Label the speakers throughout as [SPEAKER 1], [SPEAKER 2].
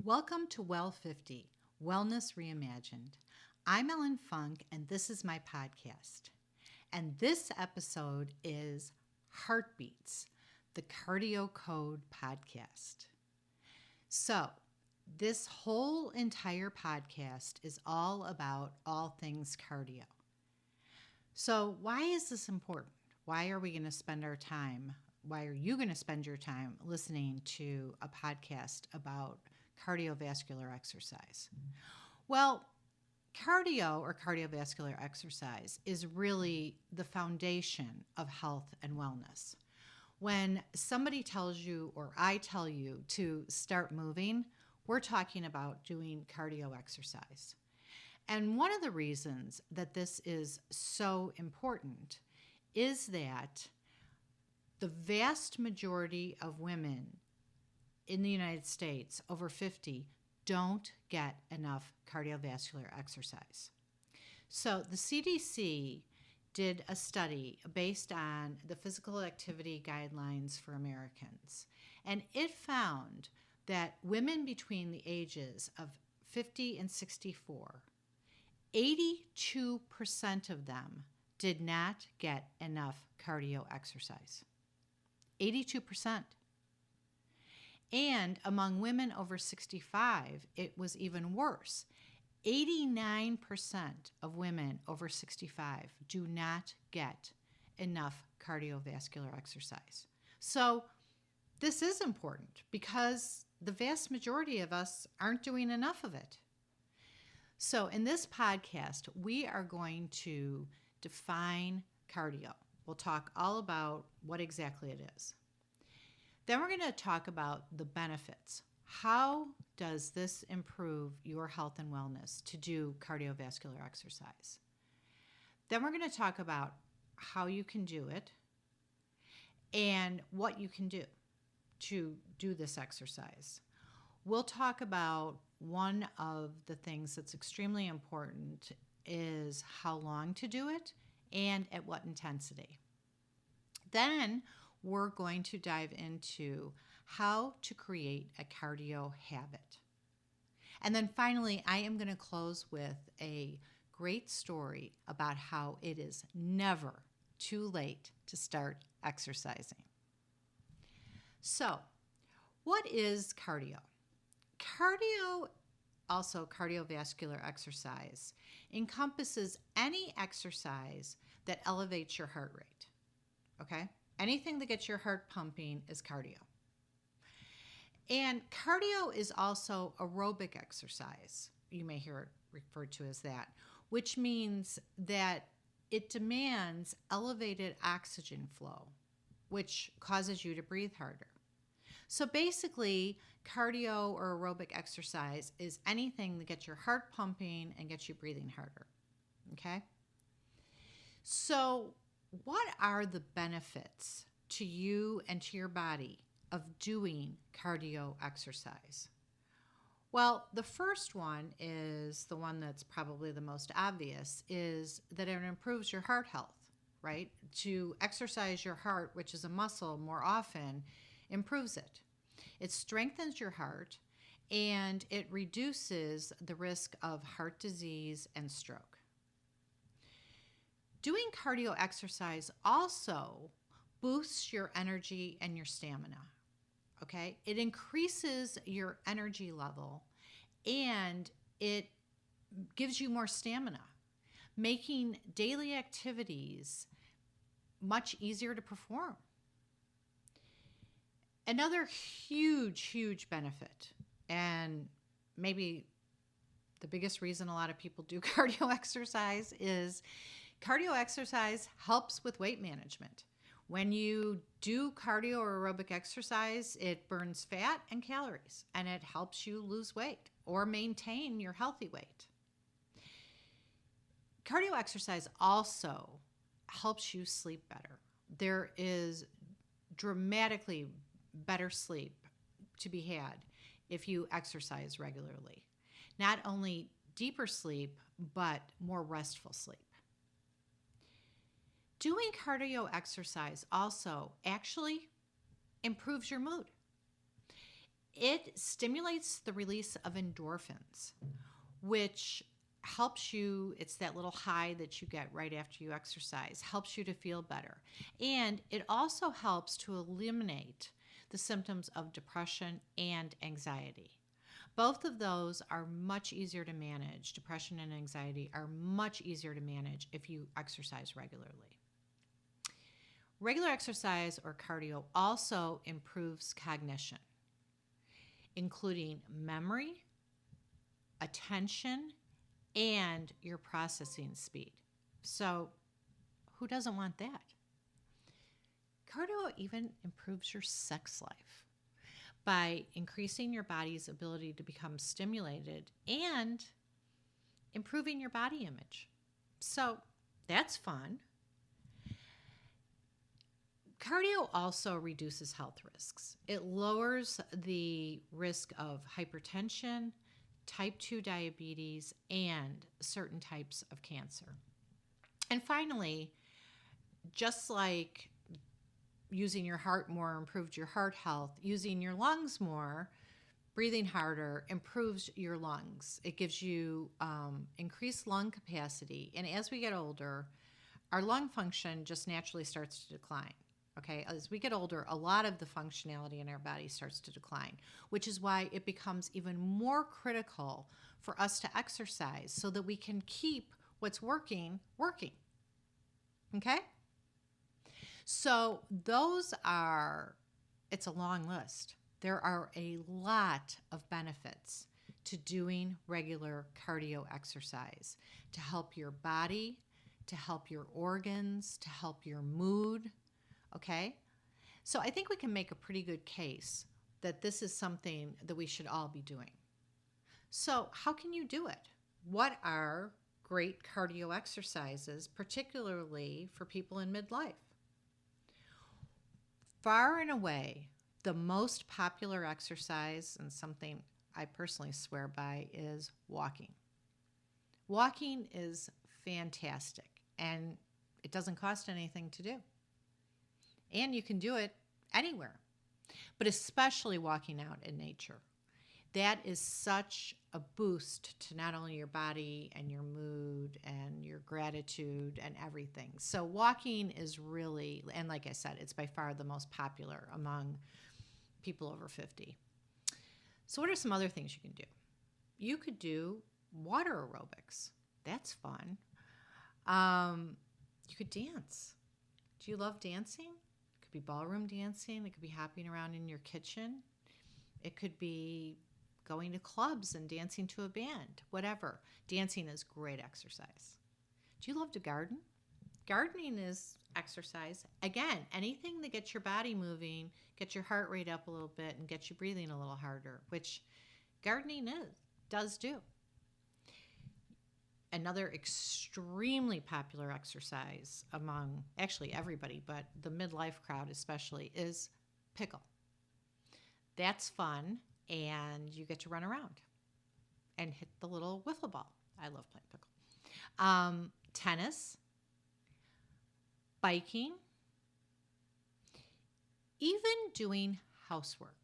[SPEAKER 1] Welcome to Well 50, Wellness Reimagined. I'm Ellen Funk, and this is my podcast. And this episode is Heartbeats, the Cardio Code podcast. So, this whole entire podcast is all about all things cardio. So, why is this important? Why are we going to spend our time? Why are you going to spend your time listening to a podcast about cardiovascular exercise? Well, cardio or cardiovascular exercise is really the foundation of health and wellness. When somebody tells you or I tell you to start moving, we're talking about doing cardio exercise. And one of the reasons that this is so important is that the vast majority of women in the United States over 50 don't get enough cardiovascular exercise. So the CDC did a study based on the physical activity guidelines for Americans, and it found that women between the ages of 50 and 64, 82% of them did not get enough cardio exercise. 82%. And among women over 65, it was even worse. 89% of women over 65 do not get enough cardiovascular exercise. So this is important because the vast majority of us aren't doing enough of it. So in this podcast, we are going to define cardio. We'll talk all about what exactly it is. Then we're going to talk about the benefits. How does this improve your health and wellness to do cardiovascular exercise? Then we're going to talk about how you can do it and what you can do to do this exercise. We'll talk about one of the things that's extremely important is how long to do it and at what intensity. Then we're going to dive into how to create a cardio habit. And then finally, I am going to close with a great story about how it is never too late to start exercising. So, what is cardio? Cardio, also cardiovascular exercise, encompasses any exercise that elevates your heart rate. Okay? Anything that gets your heart pumping is cardio. And cardio is also aerobic exercise. You may hear it referred to as that, which means that it demands elevated oxygen flow, which causes you to breathe harder. So basically, cardio or aerobic exercise is anything that gets your heart pumping and gets you breathing harder. Okay? So what are the benefits to you and to your body of doing cardio exercise? Well, the first one is the one that's probably the most obvious, is that it improves your heart health, right? To exercise your heart, which is a muscle, more often improves it. It strengthens your heart and it reduces the risk of heart disease and stroke. Doing cardio exercise also boosts your energy and your stamina, okay? It increases your energy level and it gives you more stamina, making daily activities much easier to perform. Another huge benefit, and maybe the biggest reason a lot of people do cardio exercise, is cardio exercise helps with weight management. When you do cardio or aerobic exercise, it burns fat and calories, and it helps you lose weight or maintain your healthy weight. Cardio exercise also helps you sleep better. There is dramatically better sleep to be had if you exercise regularly. Not only deeper sleep, but more restful sleep. Doing cardio exercise also actually improves your mood. It stimulates the release of endorphins, which helps you. It's that little high that you get right after you exercise, helps you to feel better. And it also helps to eliminate the symptoms of depression and anxiety. Both of those are much easier to manage. Depression and anxiety are much easier to manage if you exercise regularly. Regular exercise or cardio also improves cognition, including memory, attention, and your processing speed. So, who doesn't want that? Cardio even improves your sex life by increasing your body's ability to become stimulated and improving your body image. So, that's fun. Cardio also reduces health risks. It lowers the risk of hypertension, type 2 diabetes, and certain types of cancer. And finally, just like using your heart more improved your heart health, using your lungs more, breathing harder improves your lungs. It gives you increased lung capacity. And as we get older, our lung function just naturally starts to decline. Okay, as we get older, a lot of the functionality in our body starts to decline, which is why it becomes even more critical for us to exercise so that we can keep what's working. Okay? So it's a long list. There are a lot of benefits to doing regular cardio exercise to help your body, to help your organs, to help your mood. Okay? So I think we can make a pretty good case that this is something that we should all be doing. So how can you do it? What are great cardio exercises, particularly for people in midlife? Far and away, the most popular exercise, and something I personally swear by, is walking. Walking is fantastic, and it doesn't cost anything to do. And you can do it anywhere, but especially walking out in nature. That is such a boost to not only your body and your mood and your gratitude and everything. So walking is really, and like I said, it's by far the most popular among people over 50. So what are some other things you can do? You could do water aerobics. That's fun. You could dance. Do you love dancing? It could be ballroom dancing. It could be hopping around in your kitchen. It could be going to clubs and dancing to a band, whatever. Dancing is great exercise. Do you love to garden? Gardening is exercise. Again, anything that gets your body moving, gets your heart rate up a little bit, and gets you breathing a little harder, which gardening does do. Another extremely popular exercise among actually everybody, but the midlife crowd especially, is pickle. That's fun, and you get to run around and hit the little wiffle ball. I love playing pickle. Tennis, biking, even doing housework.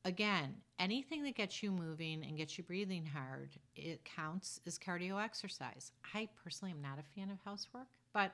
[SPEAKER 1] Again, anything that gets you moving and gets you breathing hard, it counts as cardio exercise. I personally am not a fan of housework, but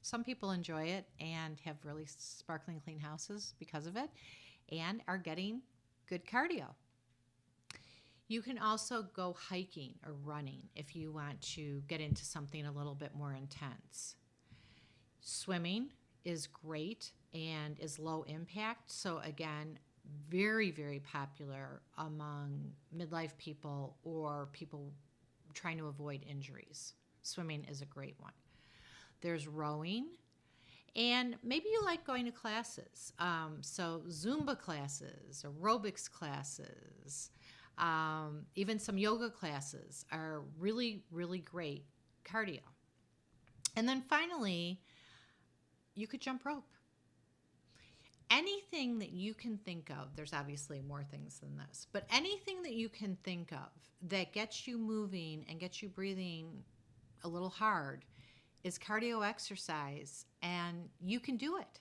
[SPEAKER 1] some people enjoy it and have really sparkling clean houses because of it and are getting good cardio. You can also go hiking or running if you want to get into something a little bit more intense. Swimming is great and is low impact. So again, very, very popular among midlife people or people trying to avoid injuries. Swimming is a great one. There's rowing, and maybe you like going to classes. So Zumba classes, aerobics classes, even some yoga classes are really, really great cardio. And then finally, you could jump rope. Anything that you can think of, there's obviously more things than this, but anything that you can think of that gets you moving and gets you breathing a little hard is cardio exercise, and you can do it.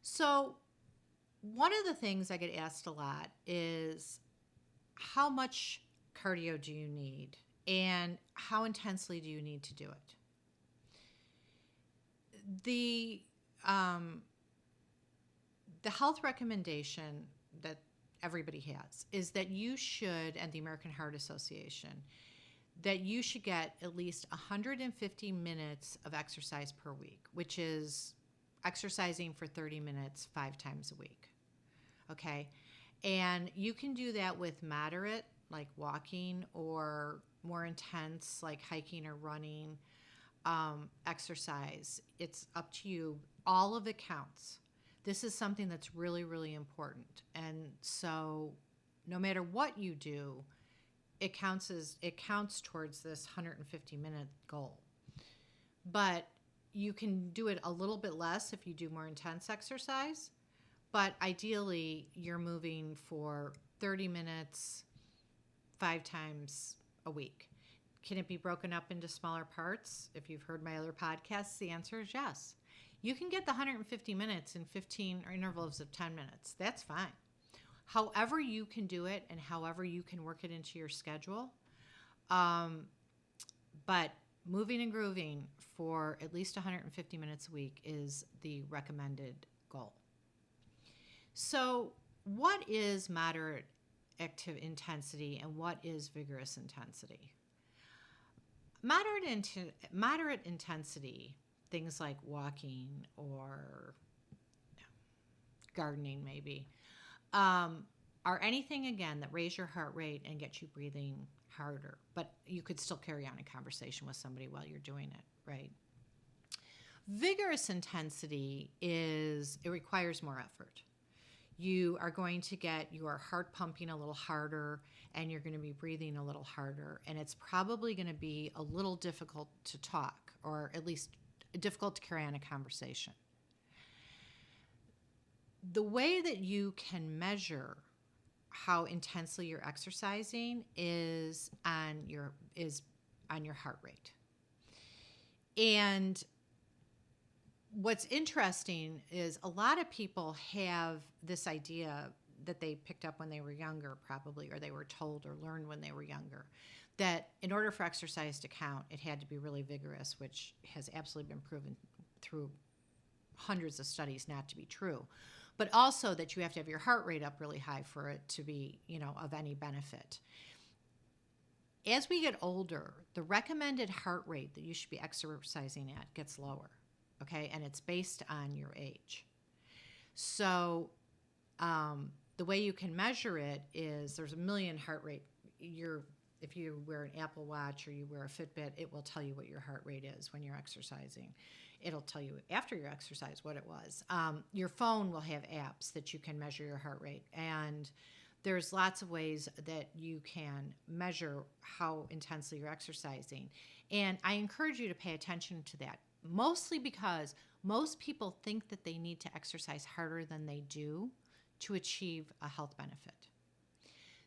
[SPEAKER 1] So One of the things I get asked a lot is how much cardio do you need and how intensely do you need to do it? Um, the health recommendation that everybody has is that you should, and the American Heart Association, that you should get at least 150 minutes of exercise per week, which is exercising for 30 minutes 5 times a week. Okay? And you can do that with moderate, like walking, or more intense, like hiking or running, exercise. It's up to you. All of it counts. This is something that's really, really important. And so no matter what you do, it counts towards this 150-minute goal. But you can do it a little bit less if you do more intense exercise. But ideally, you're moving for 30 minutes 5 times a week. Can it be broken up into smaller parts? If you've heard my other podcasts, the answer is yes. You can get the 150 minutes in 15 or intervals of 10 minutes. That's fine. However you can do it and however you can work it into your schedule. But moving and grooving for at least 150 minutes a week is the recommended goal. So what is moderate active intensity and what is vigorous intensity? Moderate intensity, things like walking or gardening maybe, are anything, again, that raise your heart rate and get you breathing harder. But you could still carry on a conversation with somebody while you're doing it, right? Vigorous intensity it requires more effort. You are going to get your heart pumping a little harder and you're going to be breathing a little harder. And it's probably going to be a little difficult to talk, or at least difficult to carry on a conversation. The way that you can measure how intensely you're exercising is on your heart rate. And what's interesting is a lot of people have this idea that they picked up when they were younger, probably, or they were told or learned when they were younger, that in order for exercise to count, it had to be really vigorous, which has absolutely been proven through hundreds of studies not to be true. But also that you have to have your heart rate up really high for it to be, of any benefit. As we get older, the recommended heart rate that you should be exercising at gets lower, okay? And it's based on your age. So the way you can measure it is there's a million heart rate. If you wear an Apple Watch or you wear a Fitbit, it will tell you what your heart rate is when you're exercising. It'll tell you after your exercise what it was. Your phone will have apps that you can measure your heart rate. And there's lots of ways that you can measure how intensely you're exercising. And I encourage you to pay attention to that, mostly because most people think that they need to exercise harder than they do to achieve a health benefit.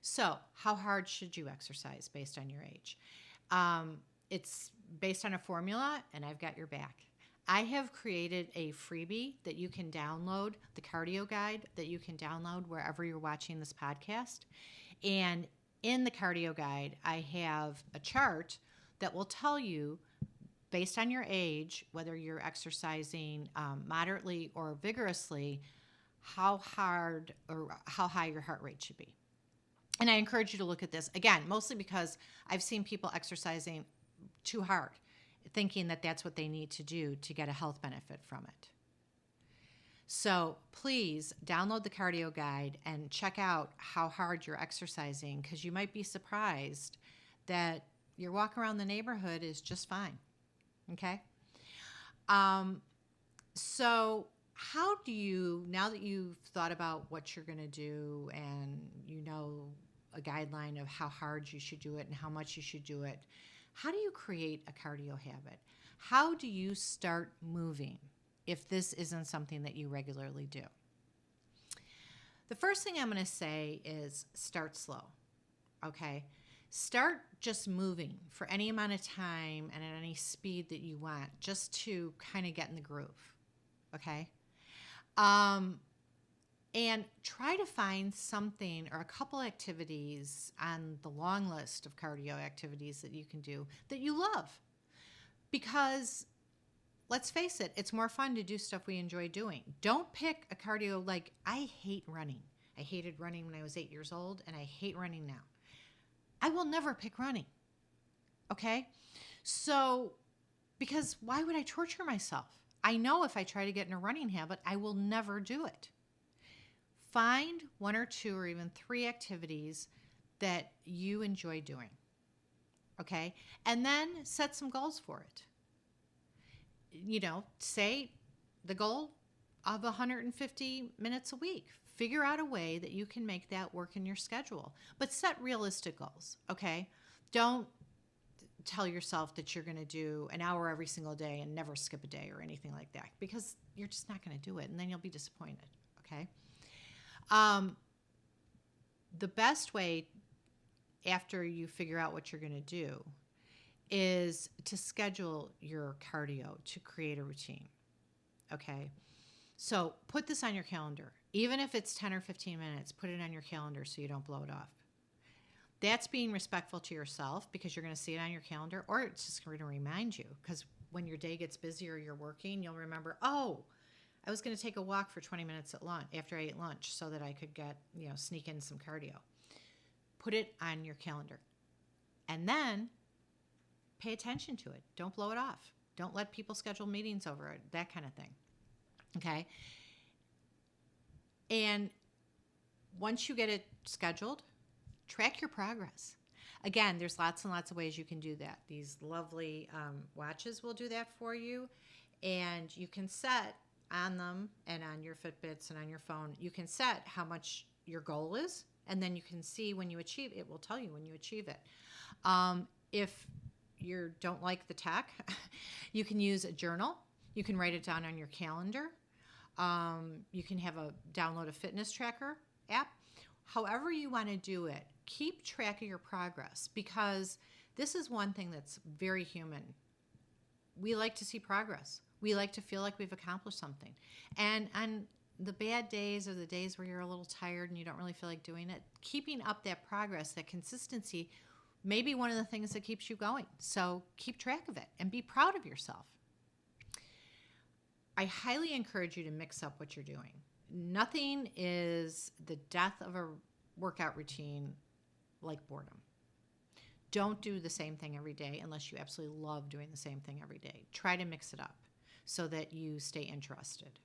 [SPEAKER 1] So how hard should you exercise based on your age? It's based on a formula, and I've got your back. I have created a freebie that you can download, the cardio guide that you can download wherever you're watching this podcast. And in the cardio guide, I have a chart that will tell you, based on your age, whether you're exercising moderately or vigorously, how hard or how high your heart rate should be. And I encourage you to look at this, again, mostly because I've seen people exercising too hard, thinking that that's what they need to do to get a health benefit from it. So please download the cardio guide and check out how hard you're exercising, because you might be surprised that your walk around the neighborhood is just fine. Okay? So how do you, now that you've thought about what you're going to do and you know a guideline of how hard you should do it and how much you should do it, how do you create a cardio habit? How do you start moving if this isn't something that you regularly do? The first thing I'm going to say is start slow, okay? Start just moving for any amount of time and at any speed that you want, just to kind of get in the groove, okay? And try to find something or a couple activities on the long list of cardio activities that you can do that you love. Because let's face it, it's more fun to do stuff we enjoy doing. Don't pick a cardio like I hate running. I hated running when I was 8 years old, and I hate running now. I will never pick running. Okay? So, because why would I torture myself? I know if I try to get in a running habit, I will never do it. Find one or two or even three activities that you enjoy doing. Okay? And then set some goals for it. Say the goal of 150 minutes a week. Figure out a way that you can make that work in your schedule, but set realistic goals, okay? Don't tell yourself that you're going to do an hour every single day and never skip a day or anything like that, because you're just not going to do it, and then you'll be disappointed, okay? The best way after you figure out what you're going to do is to schedule your cardio to create a routine, okay? So put this on your calendar. Even if it's 10 or 15 minutes, put it on your calendar so you don't blow it off. That's being respectful to yourself because you're going to see it on your calendar, or it's just going to remind you, because when your day gets busy or you're working, you'll remember, oh, I was going to take a walk for 20 minutes at lunch after I ate lunch so that I could sneak in some cardio. Put it on your calendar. And then pay attention to it. Don't blow it off. Don't let people schedule meetings over it, that kind of thing. Okay? And once you get it scheduled, track your progress. Again, there's lots and lots of ways you can do that. These lovely watches will do that for you. And you can set on them and on your Fitbits and on your phone, you can set how much your goal is. And then you can see when you achieve it. It will tell you when you achieve it. If you don't like the tech, you can use a journal. You can write it down on your calendar. You can download a fitness tracker app. However you want to do it, keep track of your progress, because this is one thing that's very human. We like to see progress. We like to feel like we've accomplished something. And on the bad days or the days where you're a little tired and you don't really feel like doing it, keeping up that progress, that consistency, may be one of the things that keeps you going. So keep track of it and be proud of yourself. I highly encourage you to mix up what you're doing. Nothing is the death of a workout routine like boredom. Don't do the same thing every day unless you absolutely love doing the same thing every day. Try to mix it up so that you stay interested.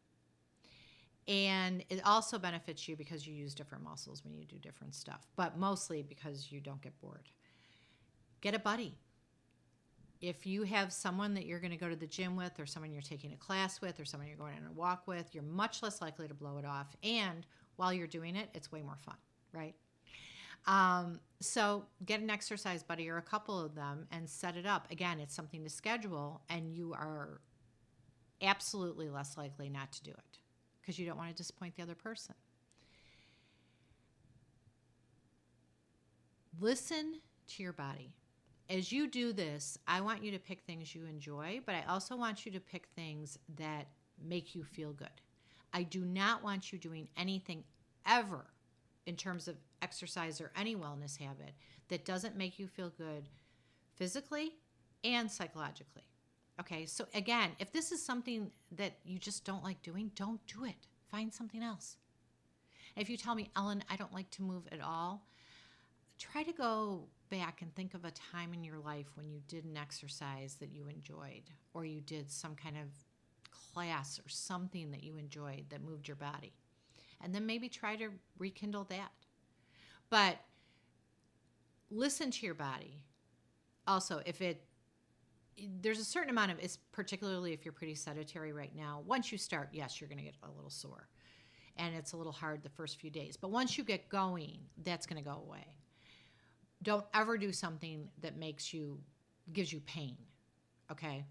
[SPEAKER 1] And it also benefits you because you use different muscles when you do different stuff, but mostly because you don't get bored. Get a buddy. If you have someone that you're going to go to the gym with, or someone you're taking a class with, or someone you're going on a walk with, you're much less likely to blow it off. And while you're doing it, it's way more fun, right? So get an exercise buddy or a couple of them and set it up. Again, it's something to schedule, and you are absolutely less likely not to do it because you don't want to disappoint the other person. Listen to your body. As you do this, I want you to pick things you enjoy, but I also want you to pick things that make you feel good. I do not want you doing anything ever in terms of exercise or any wellness habit that doesn't make you feel good physically and psychologically. Okay, so again, if this is something that you just don't like doing, don't do it. Find something else. If you tell me, Ellen, I don't like to move at all, try to go back and think of a time in your life when you did an exercise that you enjoyed, or you did some kind of class or something that you enjoyed that moved your body. And then maybe try to rekindle that. But listen to your body. Also, there's a certain amount of, particularly if you're pretty sedentary right now, once you start, yes, you're going to get a little sore. And it's a little hard the first few days. But once you get going, that's going to go away. Don't ever do something that gives you pain, okay?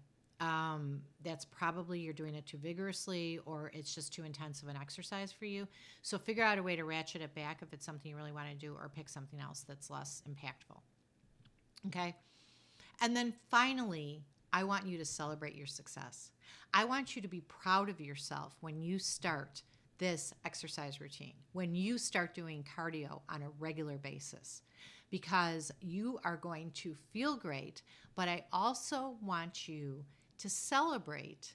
[SPEAKER 1] That's probably you're doing it too vigorously, or it's just too intense of an exercise for you. So figure out a way to ratchet it back if it's something you really want to do, or pick something else that's less impactful, okay? And then finally, I want you to celebrate your success. I want you to be proud of yourself when you start this exercise routine, when you start doing cardio on a regular basis, because you are going to feel great. But I also want you to celebrate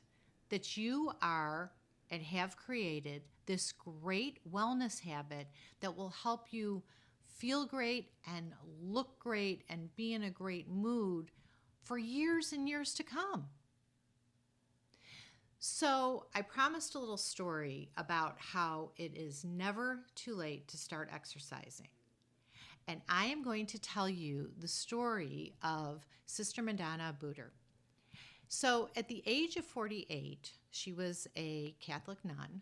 [SPEAKER 1] that you are and have created this great wellness habit that will help you feel great and look great and be in a great mood for years and years to come. So I promised a little story about how it is never too late to start exercising. And I am going to tell you the story of Sister Madonna Buder. So at the age of 48, she was a Catholic nun.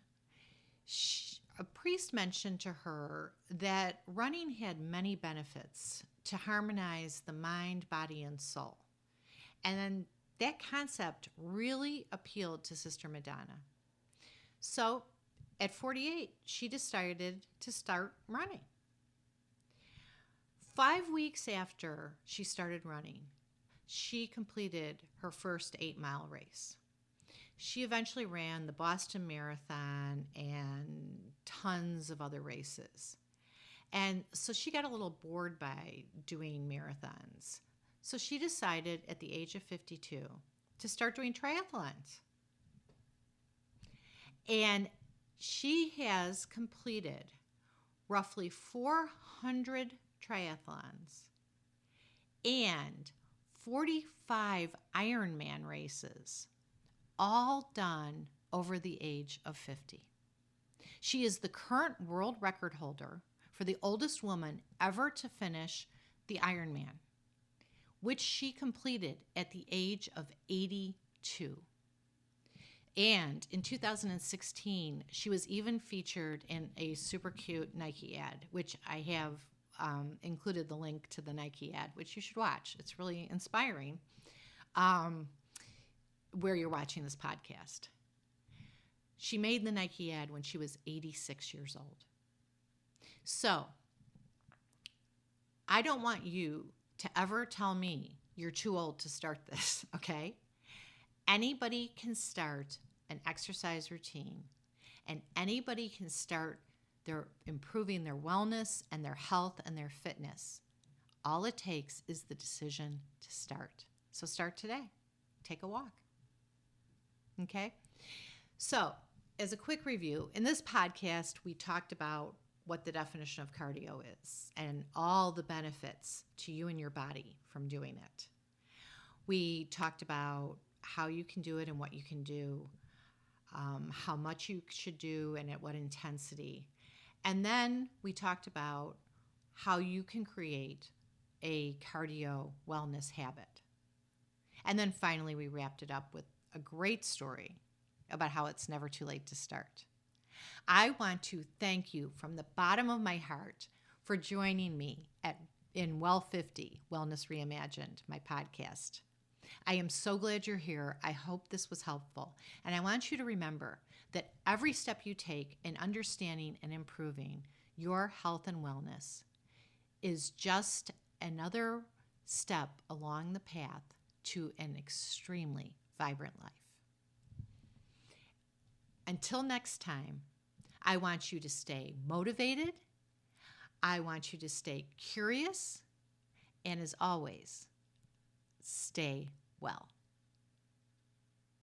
[SPEAKER 1] A priest mentioned to her that running had many benefits to harmonize the mind, body, and soul. And then that concept really appealed to Sister Madonna. So at 48, she decided to start running. 5 weeks after she started running, she completed her first 8-mile race. She eventually ran the Boston Marathon and tons of other races. And so she got a little bored by doing marathons. So she decided at the age of 52 to start doing triathlons. And she has completed roughly 400 triathlons and 45 Ironman races, all done over the age of 50. She is the current world record holder for the oldest woman ever to finish the Ironman, which she completed at the age of 82. And in 2016, she was even featured in a super cute Nike ad, which I have included the link to the Nike ad, which you should watch. It's really inspiring where you're watching this podcast. She made the Nike ad when she was 86 years old. So I don't want you to ever tell me you're too old to start this, okay? Anybody can start an exercise routine, and anybody can start improving their wellness and their health and their fitness. All it takes is the decision to start. So start today. Take a walk. Okay? So, as a quick review, in this podcast, we talked about what the definition of cardio is and all the benefits to you and your body from doing it. We talked about how you can do it and what you can do, how much you should do and at what intensity. And then we talked about how you can create a cardio wellness habit. And then finally, we wrapped it up with a great story about how it's never too late to start. I want to thank you from the bottom of my heart for joining me in Well 50, Wellness Reimagined, my podcast. I am so glad you're here. I hope this was helpful. And I want you to remember that every step you take in understanding and improving your health and wellness is just another step along the path to an extremely vibrant life. Until next time, I want you to stay motivated. I want you to stay curious. And as always, stay well.